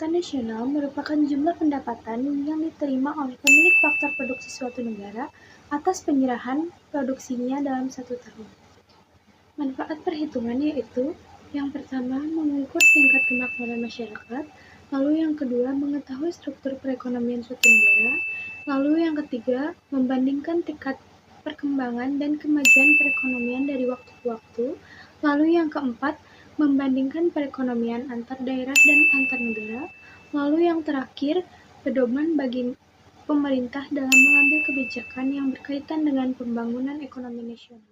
pendapatan nasional merupakan jumlah pendapatan yang diterima oleh pemilik faktor produksi suatu negara atas penyerahan produksinya dalam satu tahun. Manfaat perhitungan yaitu, yang pertama, mengukur tingkat kemakmuran masyarakat, lalu yang kedua, mengetahui struktur perekonomian suatu negara, lalu yang ketiga, membandingkan tingkat perkembangan dan kemajuan perekonomian dari waktu ke waktu, lalu yang keempat, membandingkan perekonomian antar daerah dan antar negara, lalu yang terakhir, pedoman bagi pemerintah dalam mengambil kebijakan yang berkaitan dengan pembangunan ekonomi nasional.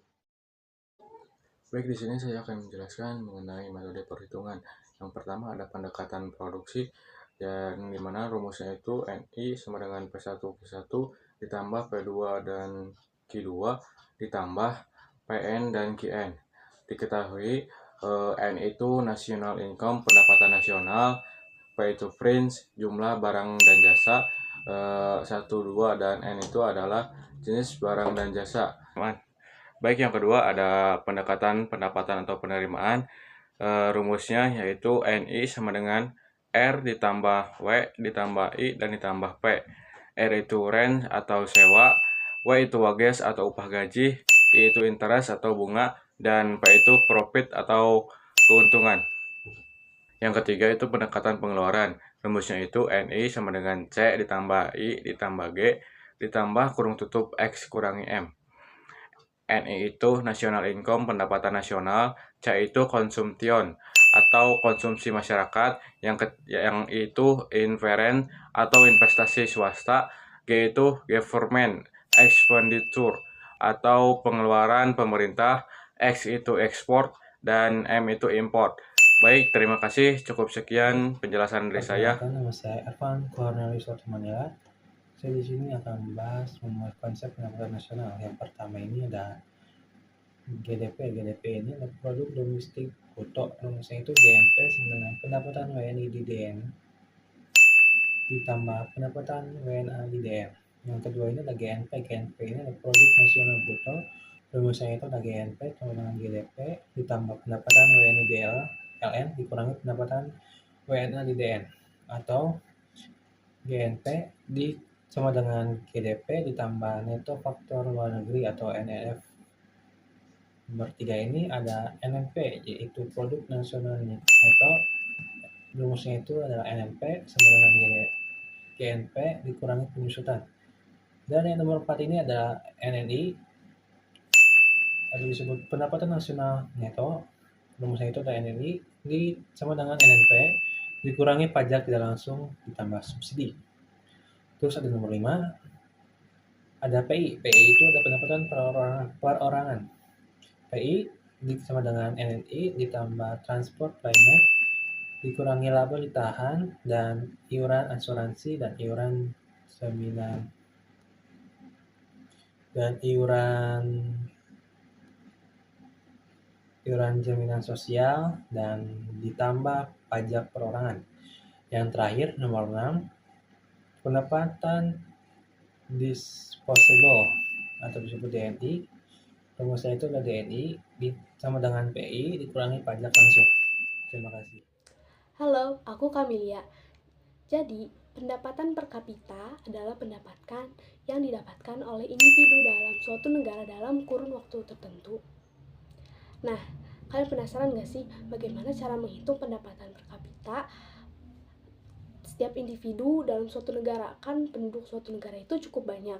Baik, di sini saya akan menjelaskan mengenai metode perhitungan. Yang pertama ada pendekatan produksi, dan di mana rumusnya itu NI sama dengan P1 Q1 ditambah P2 dan Q2 ditambah PN dan QN. Diketahui N itu national income, pendapatan nasional, P itu Prince, jumlah barang dan jasa, 1, 2, dan N itu adalah jenis barang dan jasa. Baik, yang kedua ada pendekatan pendapatan atau penerimaan. Rumusnya yaitu NI sama dengan R ditambah W ditambah I dan ditambah P. R itu rent atau sewa, W itu wages atau upah gaji, I itu interest atau bunga, dan P itu profit atau keuntungan. Yang ketiga itu pendekatan pengeluaran. Rumusnya itu NI sama dengan C ditambah I ditambah G ditambah kurung tutup X kurangi M. NI itu national income, pendapatan nasional, C itu consumption atau konsumsi masyarakat, yang itu inference atau investasi swasta, G itu government expenditure atau pengeluaran pemerintah, X itu export, dan M itu import. Baik, terima kasih. Cukup sekian penjelasan dari saya. Perkenalkan, nama saya Ervan Cornelius Manila. Saya di sini akan membahas konsep pendapatan nasional. Yang pertama ini ada GDP. GDP ini adalah produk domestik bruto. Rumusnya itu GNP dengan pendapatan WNI di DN ditambah pendapatan WNA di DR. Yang kedua ini ada GNP. GNP ini adalah produk nasional bruto. Rumusnya itu ada GNP sama dengan GDP ditambah pendapatan WNI DL LN dikurangi pendapatan WNA di DN, atau GNP sama dengan GDP ditambah neto faktor luar negeri atau NNF. Nomor 3 ini ada NNP, yaitu produk nasional neto. Rumusnya itu adalah NNP sama dengan GNP dikurangi penyusutan. Dan yang nomor 4 ini ada NNI, atau disebut pendapatan nasional neto. Rumusnya itu ada NNI sama dengan NNP dikurangi pajak tidak langsung ditambah subsidi. Terus ada nomor 5, ada PI. PI itu ada pendapatan perorangan. PI sama dengan NNI ditambah transport climate dikurangi laba ditahan dan iuran asuransi dan iuran seminar dan iuran jaminan sosial dan ditambah pajak perorangan. Yang terakhir nomor 6, pendapatan disposable atau disebut DNI. Rumusnya itu adalah DNI sama dengan PI dikurangi pajak langsung. Terima kasih. Halo, aku Kamelia. Jadi, pendapatan per kapita adalah pendapatan yang didapatkan oleh individu dalam suatu negara dalam kurun waktu tertentu. Nah, kalian penasaran gak sih bagaimana cara menghitung pendapatan per kapita setiap individu dalam suatu negara? Kan penduduk suatu negara itu cukup banyak.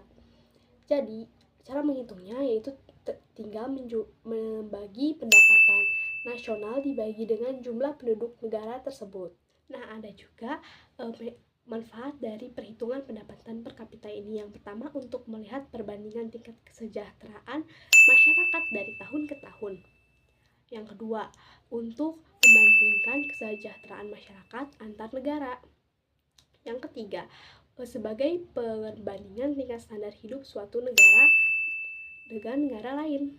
Jadi, cara menghitungnya yaitu tinggal membagi pendapatan nasional dibagi dengan jumlah penduduk negara tersebut. Nah, ada juga manfaat dari perhitungan pendapatan per kapita ini. Yang pertama, untuk melihat perbandingan tingkat kesejahteraan masyarakat dari tahun ke tahun. Yang kedua, untuk membandingkan kesejahteraan masyarakat antar negara. Yang ketiga, sebagai perbandingan tingkat standar hidup suatu negara dengan negara lain.